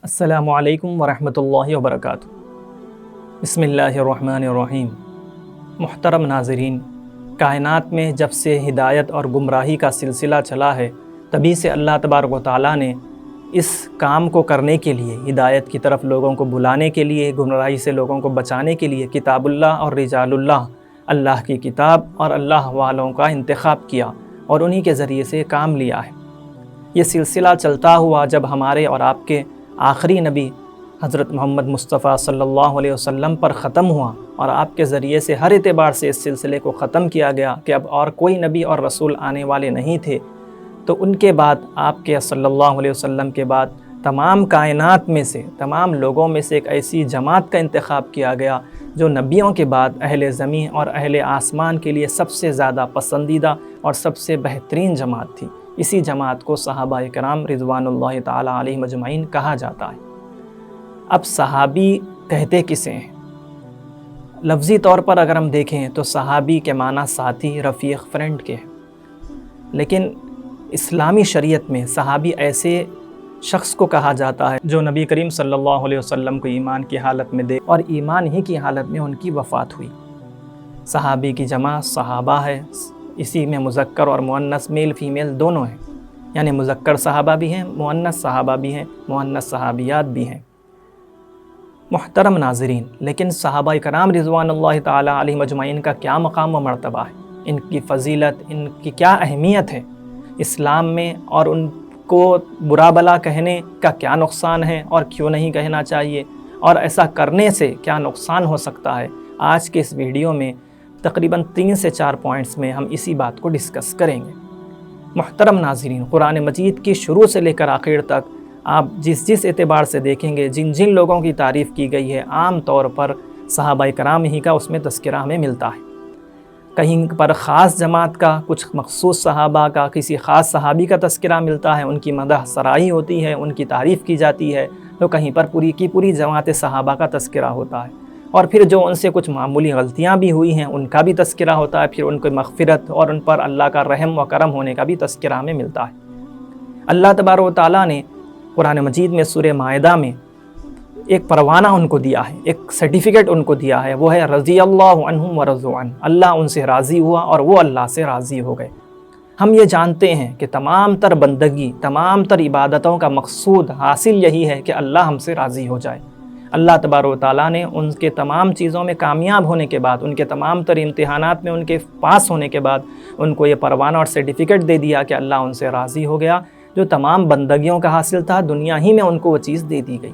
السلام علیکم ورحمۃ اللہ وبرکاتہ۔ بسم اللہ الرحمن الرحیم۔ محترم ناظرین، کائنات میں جب سے ہدایت اور گمراہی کا سلسلہ چلا ہے، تبھی سے اللہ تبارک و تعالیٰ نے اس کام کو کرنے کے لیے، ہدایت کی طرف لوگوں کو بلانے کے لیے، گمراہی سے لوگوں کو بچانے کے لیے کتاب اللہ اور رجال اللہ، اللہ کی کتاب اور اللہ والوں کا انتخاب کیا اور انہی کے ذریعے سے کام لیا ہے۔ یہ سلسلہ چلتا ہوا جب ہمارے اور آپ کے آخری نبی حضرت محمد مصطفیٰ صلی اللہ علیہ وسلم پر ختم ہوا، اور آپ کے ذریعے سے ہر اعتبار سے اس سلسلے کو ختم کیا گیا کہ اب اور کوئی نبی اور رسول آنے والے نہیں تھے، تو ان کے بعد آپ کے صلی اللہ علیہ وسلم کے بعد تمام کائنات میں سے، تمام لوگوں میں سے ایک ایسی جماعت کا انتخاب کیا گیا جو نبیوں کے بعد اہل زمین اور اہل آسمان کے لیے سب سے زیادہ پسندیدہ اور سب سے بہترین جماعت تھی۔ اسی جماعت کو صحابہ کرام رضوان اللہ تعالیٰ علیہم اجمعین کہا جاتا ہے۔ اب صحابی کہتے کسے ہیں؟ لفظی طور پر اگر ہم دیکھیں تو صحابی کے معنی ساتھی، رفیق، فرینڈ کے ہیں، لیکن اسلامی شریعت میں صحابی ایسے شخص کو کہا جاتا ہے جو نبی کریم صلی اللہ علیہ وسلم کو ایمان کی حالت میں دے اور ایمان ہی کی حالت میں ان کی وفات ہوئی۔ صحابی کی جمع صحابہ ہے، اسی میں مذکر اور مؤنث، میل فیمیل دونوں ہیں، یعنی مذکر صحابہ بھی ہیں، مؤنث صحابہ بھی ہیں، مؤنث صحابیات بھی ہیں۔ محترم ناظرین، لیکن صحابہ کرام رضوان اللہ تعالیٰ علیہم اجمعین کا کیا مقام و مرتبہ ہے، ان کی فضیلت، ان کی کیا اہمیت ہے اسلام میں، اور ان کو برا بلا کہنے کا کیا نقصان ہے اور کیوں نہیں کہنا چاہیے، اور ایسا کرنے سے کیا نقصان ہو سکتا ہے، آج کے اس ویڈیو میں تقریباً 3 سے 4 پوائنٹس میں ہم اسی بات کو ڈسکس کریں گے۔ محترم ناظرین، قرآن مجید کی شروع سے لے کر آخر تک آپ جس اعتبار سے دیکھیں گے، جن لوگوں کی تعریف کی گئی ہے، عام طور پر صحابہ کرام ہی کا اس میں تذکرہ ہمیں ملتا ہے۔ کہیں پر خاص جماعت کا، کچھ مخصوص صحابہ کا، کسی خاص صحابی کا تذکرہ ملتا ہے، ان کی مدح سرائی ہوتی ہے، ان کی تعریف کی جاتی ہے، تو کہیں پر پوری کی پوری جماعت صحابہ کا تذکرہ ہوتا ہے، اور پھر جو ان سے کچھ معمولی غلطیاں بھی ہوئی ہیں ان کا بھی تذکرہ ہوتا ہے، پھر ان کو مغفرت اور ان پر اللہ کا رحم و کرم ہونے کا بھی تذکرہ ہمیں ملتا ہے۔ اللہ تبارک و تعالیٰ نے قرآن مجید میں سورہ مائدہ میں ایک پروانہ ان کو دیا ہے، ایک سرٹیفکیٹ ان کو دیا ہے، وہ ہے رضی اللہ عنہم ورضوا عنہ، اللہ ان سے راضی ہوا اور وہ اللہ سے راضی ہو گئے۔ ہم یہ جانتے ہیں کہ تمام تر بندگی، تمام تر عبادتوں کا مقصود حاصل یہی ہے کہ اللہ ہم سے راضی ہو جائے۔ اللہ تبارک و تعالیٰ نے ان کے تمام چیزوں میں کامیاب ہونے کے بعد، ان کے تمام تر امتحانات میں ان کے پاس ہونے کے بعد ان کو یہ پروانہ اور سرٹیفکیٹ دے دیا کہ اللہ ان سے راضی ہو گیا۔ جو تمام بندگیوں کا حاصل تھا، دنیا ہی میں ان کو وہ چیز دے دی گئی۔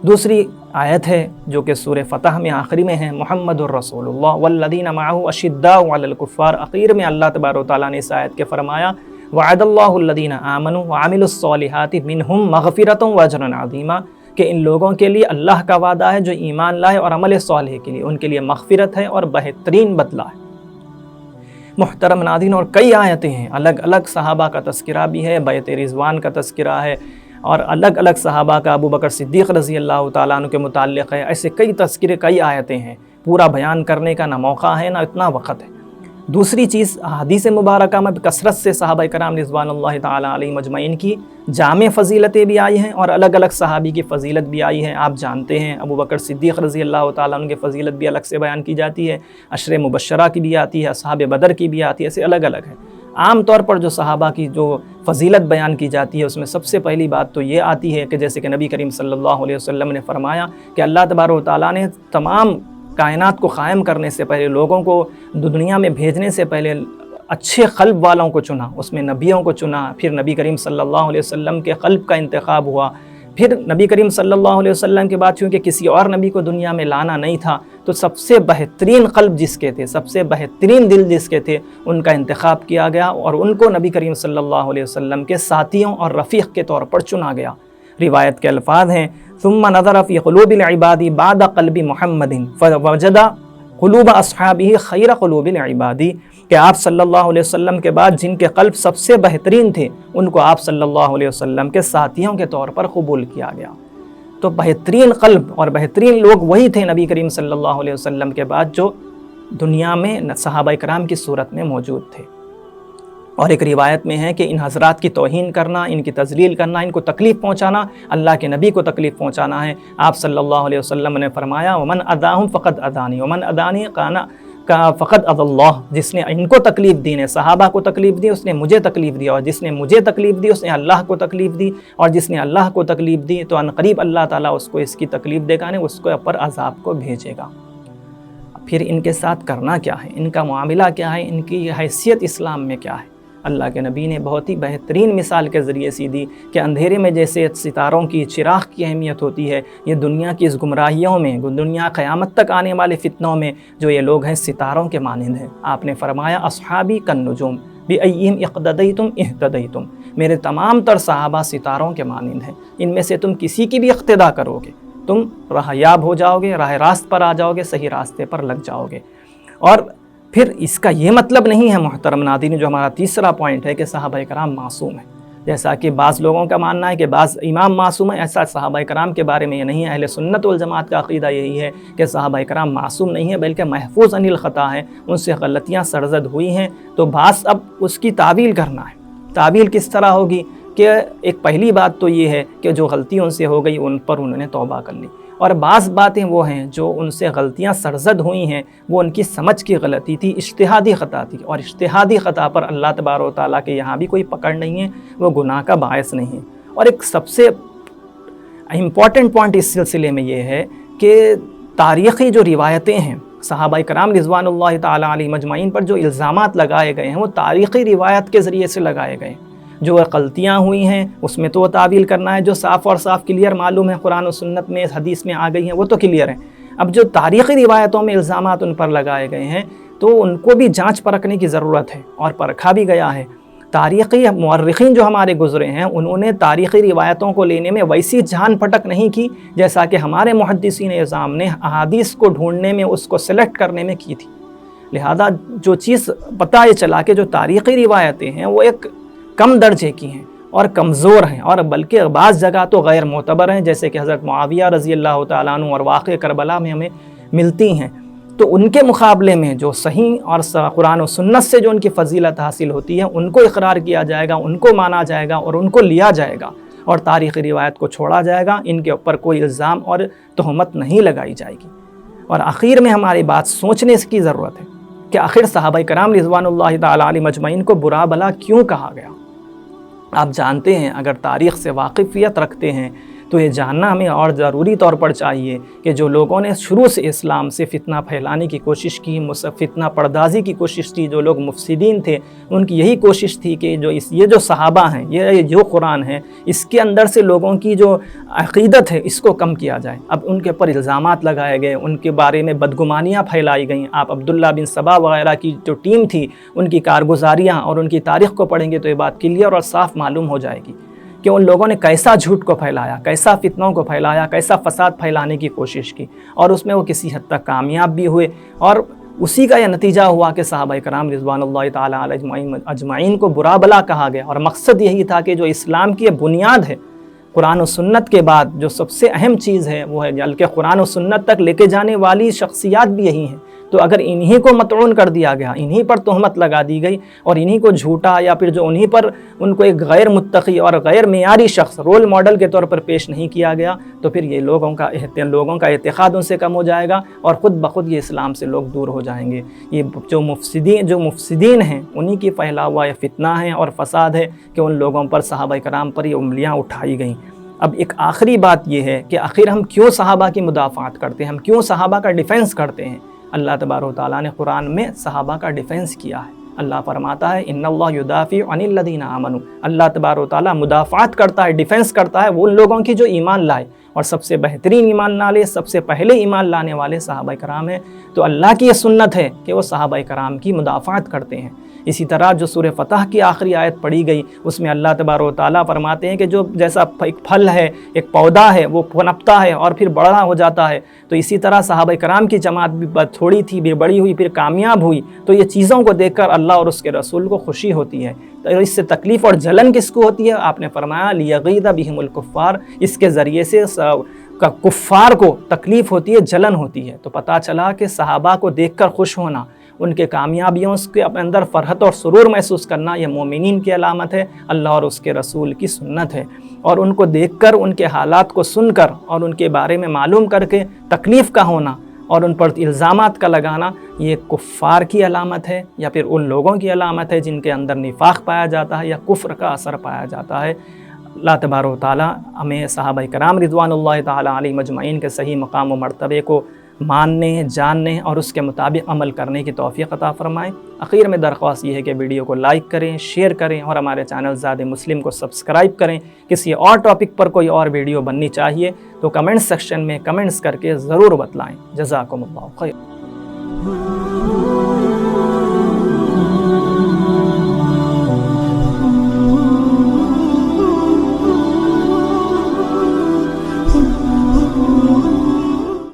دوسری آیت ہے جو کہ سورہ فتح میں آخری میں ہے، محمد الرسول اللہ والذین معہ اشداء علی الکفار، اخیر میں اللہ تبارک و تعالیٰ نے اس آیت کے فرمایا وعد اللہ الذین آمنوا وعملوا الصالحات منہم مغفرۃ واجرا عظیما، کہ ان لوگوں کے لیے اللہ کا وعدہ ہے جو ایمان لائے اور عمل صالح کے لیے، ان کے لیے مغفرت ہے اور بہترین بدلہ ہے۔ محترم ناظرین، اور کئی آیتیں ہیں، الگ الگ صحابہ کا تذکرہ بھی ہے، بیعت رضوان کا تذکرہ ہے، اور الگ الگ صحابہ کا ابو بکر صدیق رضی اللہ تعالیٰ عنہ کے متعلق ہے۔ ایسے کئی تذکرے، کئی آیتیں ہیں، پورا بیان کرنے کا نہ موقع ہے نہ اتنا وقت ہے۔ دوسری چیز، حدیث مبارکہ میں کثرت سے صحابہ کرام رضوان اللہ تعالیٰ علیہم اجمعین کی جامع فضیلتیں بھی آئی ہیں اور الگ الگ صحابی کی فضیلت بھی آئی ہے۔ آپ جانتے ہیں ابو بکر صدیق رضی اللہ تعالیٰ عنہ کی فضیلت بھی الگ سے بیان کی جاتی ہے، عشر مبشرہ کی بھی آتی ہے، اصحاب بدر کی بھی آتی ہے، ایسے الگ الگ ہے۔ عام طور پر جو صحابہ کی جو فضیلت بیان کی جاتی ہے اس میں سب سے پہلی بات تو یہ آتی ہے کہ جیسے کہ نبی کریم صلی اللہ علیہ وسلم نے فرمایا کہ اللہ تبارک و تعالیٰ نے تمام کائنات کو قائم کرنے سے پہلے، لوگوں کو دنیا میں بھیجنے سے پہلے اچھے قلب والوں کو چنا، اس میں نبیوں کو چنا، پھر نبی کریم صلی اللہ علیہ وسلم کے قلب کا انتخاب ہوا، پھر نبی کریم صلی اللہ علیہ وسلم کے بعد چونکہ کسی اور نبی کو دنیا میں لانا نہیں تھا تو سب سے بہترین قلب جس کے تھے، سب سے بہترین دل جس کے تھے، ان کا انتخاب کیا گیا اور ان کو نبی کریم صلی اللہ علیہ وسلم کے ساتھیوں اور رفیق کے طور پر چنا گیا۔ روایت کے الفاظ ہیں ثم نظر فی قلوب العباد بعد قلب محمد فوجد قلوب اصحابہ خیر قلوب العباد، کہ آپ صلی اللہ علیہ وسلم کے بعد جن کے قلب سب سے بہترین تھے ان کو آپ صلی اللہ علیہ وسلم کے ساتھیوں کے طور پر قبول کیا گیا۔ تو بہترین قلب اور بہترین لوگ وہی تھے نبی کریم صلی اللہ علیہ وسلم کے بعد جو دنیا میں صحابہ کرام کی صورت میں موجود تھے۔ اور ایک روایت میں ہے کہ ان حضرات کی توہین کرنا، ان کی تذلیل کرنا، ان کو تکلیف پہنچانا، اللہ کے نبی کو تکلیف پہنچانا ہے۔ آپ صلی اللہ علیہ وسلم نے فرمایا ومن اداہم فقط ادانی ومن ادانی فقط اذى اللہ، جس نے ان کو تکلیف دی نے صحابہ کو تکلیف دی، اس نے مجھے تکلیف دی، اور جس نے مجھے تکلیف دی اس نے اللہ کو تکلیف دی، اور جس نے اللہ کو تکلیف دی تو عنقریب اللہ تعالیٰ اس کو اس کی تکلیف دے گا، اس کو اوپر عذاب کو بھیجے گا۔ پھر ان کے ساتھ کرنا کیا ہے، ان کا معاملہ کیا ہے، ان کی حیثیت اسلام میں کیا ہے؟ اللہ کے نبی نے بہت ہی بہترین مثال کے ذریعے سے دی کہ اندھیرے میں جیسے ستاروں کی چراغ کی اہمیت ہوتی ہے، یہ دنیا کی اس گمراہیوں میں، دنیا قیامت تک آنے والے فتنوں میں جو یہ لوگ ہیں ستاروں کے مانند ہیں۔ آپ نے فرمایا اصحابی کالنجوم بأیہم اقتدیتم اہتدیتم، میرے تمام تر صحابہ ستاروں کے مانند ہیں، ان میں سے تم کسی کی بھی اقتدا کرو گے تم راہ یاب ہو جاؤ گے، راہ راست پر آ جاؤ گے، صحیح راستے پر لگ جاؤ گے۔ اور پھر اس کا یہ مطلب نہیں ہے محترم ناظرین، جو ہمارا تیسرا پوائنٹ ہے کہ صحابہ کرام معصوم ہیں، جیسا کہ بعض لوگوں کا ماننا ہے کہ بعض امام معصوم ہیں، ایسا صحابہ کرام کے بارے میں یہ نہیں ہے۔ اہل سنت والجماعت کا عقیدہ یہی ہے کہ صحابہ کرام معصوم نہیں ہیں بلکہ محفوظ عن الخطا ہیں، ان سے غلطیاں سرزد ہوئی ہیں، تو بعض اب اس کی تعویل کرنا ہے۔ تعویل کس طرح ہوگی کہ ایک پہلی بات تو یہ ہے کہ جو غلطی ان سے ہو گئی ان پر انہوں نے توبہ کر لی، اور بعض باتیں وہ ہیں جو ان سے غلطیاں سرزد ہوئی ہیں وہ ان کی سمجھ کی غلطی تھی، اجتہادی خطا تھی، اور اجتہادی خطا پر اللہ تبارک و تعالیٰ کے یہاں بھی کوئی پکڑ نہیں ہے، وہ گناہ کا باعث نہیں ہے۔ اور ایک سب سے امپورٹنٹ پوائنٹ اس سلسلے میں یہ ہے کہ تاریخی جو روایتیں ہیں صحابہ کرام رضوان اللہ تعالیٰ علیہم اجمعین پر جو الزامات لگائے گئے ہیں وہ تاریخی روایت کے ذریعے سے لگائے گئے ہیں۔ جو غلطیاں ہوئی ہیں اس میں تو وہ تعویل کرنا ہے، جو صاف اور صاف کلیئر معلوم ہے قرآن و سنت میں حدیث میں آ گئی ہیں وہ تو کلیئر ہیں۔ اب جو تاریخی روایتوں میں الزامات ان پر لگائے گئے ہیں تو ان کو بھی جانچ پرکھنے کی ضرورت ہے، اور پرکھا بھی گیا ہے۔ تاریخی مورخین جو ہمارے گزرے ہیں انہوں نے تاریخی روایتوں کو لینے میں ویسی جان پھٹک نہیں کی جیسا کہ ہمارے محدثین اعظام نے احادیث کو ڈھونڈنے میں، اس کو سلیکٹ کرنے میں کی تھی۔ لہذا جو چیز پتہ یہ چلا کہ جو تاریخی روایتیں ہیں وہ ایک کم درجے کی ہیں اور کمزور ہیں، اور بلکہ بعض جگہ تو غیر معتبر ہیں، جیسے کہ حضرت معاویہ رضی اللہ تعالیٰ عنہ اور واقعہ کربلا میں ہمیں ملتی ہیں، تو ان کے مقابلے میں جو صحیح اور قرآن و سنت سے جو ان کی فضیلت حاصل ہوتی ہے ان کو اقرار کیا جائے گا، ان کو مانا جائے گا اور ان کو لیا جائے گا، اور تاریخی روایت کو چھوڑا جائے گا، ان کے اوپر کوئی الزام اور تہمت نہیں لگائی جائے گی۔ اور آخر میں ہماری بات سوچنے کی ضرورت ہے کہ آخر صحابہ کرام رضوان اللہ تعالیٰ علیہ مجمعین کو برا بلا کیوں کہا گیا؟ آپ جانتے ہیں، اگر تاریخ سے واقفیت رکھتے ہیں تو یہ جاننا ہمیں اور ضروری طور پر چاہیے کہ جو لوگوں نے شروع سے اسلام سے فتنہ پھیلانے کی کوشش کی، فتنہ پردازی کی کوشش کی، جو لوگ مفسدین تھے ان کی یہی کوشش تھی کہ یہ جو صحابہ ہیں، یہ جو قرآن ہے، اس کے اندر سے لوگوں کی جو عقیدت ہے اس کو کم کیا جائے۔ اب ان کے اوپر الزامات لگائے گئے، ان کے بارے میں بدگمانیاں پھیلائی گئیں۔ آپ عبداللہ بن سبا وغیرہ کی جو ٹیم تھی ان کی کارگزاریاں اور ان کی تاریخ کو پڑھیں گے تو یہ بات کلیئر اور صاف معلوم ہو جائے گی کہ ان لوگوں نے کیسا جھوٹ کو پھیلایا، کیسا فتنوں کو پھیلایا، کیسا فساد پھیلانے کی کوشش کی، اور اس میں وہ کسی حد تک کامیاب بھی ہوئے، اور اسی کا یہ نتیجہ ہوا کہ صحابہ کرام رضوان اللہ تعالیٰ علیہ اجمعین کو برا بلا کہا گیا۔ اور مقصد یہی تھا کہ جو اسلام کی بنیاد ہے، قرآن و سنت کے بعد جو سب سے اہم چیز ہے وہ ہے، بلکہ قرآن و سنت تک لے کے جانے والی شخصیات بھی یہی ہیں، تو اگر انہی کو مطعون کر دیا گیا، انہی پر تہمت لگا دی گئی اور انہی کو جھوٹا، یا پھر جو انہی پر ان کو ایک غیر متقی اور غیر معیاری شخص رول ماڈل کے طور پر پیش نہیں کیا گیا، تو پھر یہ لوگوں کا اعتقاد ان سے کم ہو جائے گا اور خود بخود یہ اسلام سے لوگ دور ہو جائیں گے۔ یہ جو مفسدین ہیں انہی کی پھیلا ہوا یہ فتنہ ہے اور فساد ہے کہ ان لوگوں پر، صحابہ کرام پر یہ انگلیاں اٹھائی گئیں۔ اب ایک آخری بات یہ ہے کہ آخر ہم کیوں صحابہ کی مدافعات کرتے ہیں، ہم کیوں صحابہ کا ڈیفینس کرتے ہیں؟ اللہ تبارک و تعالیٰ نے قرآن میں صحابہ کا ڈیفینس کیا ہے۔ اللہ فرماتا ہے ان اللہ یدافع عن الذین آمنوا، اللہ تبارک و تعالیٰ مدافعات کرتا ہے، ڈیفینس کرتا ہے وہ لوگوں کی جو ایمان لائے، اور سب سے بہترین ایمان لانے، سب سے پہلے ایمان لانے والے صحابہ کرام ہیں۔ تو اللہ کی یہ سنت ہے کہ وہ صحابہ کرام کی مدافعات کرتے ہیں۔ اسی طرح جو سورہ فتح کی آخری آیت پڑھی گئی اس میں اللہ تبارک و تعالیٰ فرماتے ہیں کہ جو جیسا ایک پھل ہے، ایک پودا ہے، وہ پنپتا ہے اور پھر بڑا ہو جاتا ہے، تو اسی طرح صحابہ کرام کی جماعت بھی تھوڑی تھی، پھر بڑی ہوئی، پھر کامیاب ہوئی، تو یہ چیزوں کو دیکھ کر اللہ اور اس کے رسول کو خوشی ہوتی ہے۔ تو اس سے تکلیف اور جلن کس کو ہوتی ہے؟ آپ نے فرمایا لیغیظ بہم الکفار، اس کے ذریعے سے کفار کو تکلیف ہوتی ہے، جلن ہوتی ہے۔ تو پتہ چلا کہ صحابہ کو دیکھ کر خوش ہونا ان کے کامیابیوں کے اندر فرحت اور سرور محسوس کرنا یہ مومنین کی علامت ہے، اللہ اور اس کے رسول کی سنت ہے۔ اور ان کو دیکھ کر، ان کے حالات کو سن کر اور ان کے بارے میں معلوم کر کے تکلیف کا ہونا اور ان پر الزامات کا لگانا یہ کفار کی علامت ہے، یا پھر ان لوگوں کی علامت ہے جن کے اندر نفاق پایا جاتا ہے یا کفر کا اثر پایا جاتا ہے۔ اللہ تبارک و تعالیٰ ہمیں صحابہ کرام رضوان اللہ تعالیٰ علیہ مجمعین کے صحیح مقام و مرتبے کو ماننے، جاننے اور اس کے مطابق عمل کرنے کی توفیق عطا فرمائے۔ اخیر میں درخواست یہ ہے کہ ویڈیو کو لائک کریں، شیئر کریں اور ہمارے چینل زاد مسلم کو سبسکرائب کریں۔ کسی اور ٹاپک پر کوئی اور ویڈیو بننی چاہیے تو کمنٹ سیکشن میں کمنٹس کر کے ضرور بتلائیں۔ جزاکم اللہ خیر۔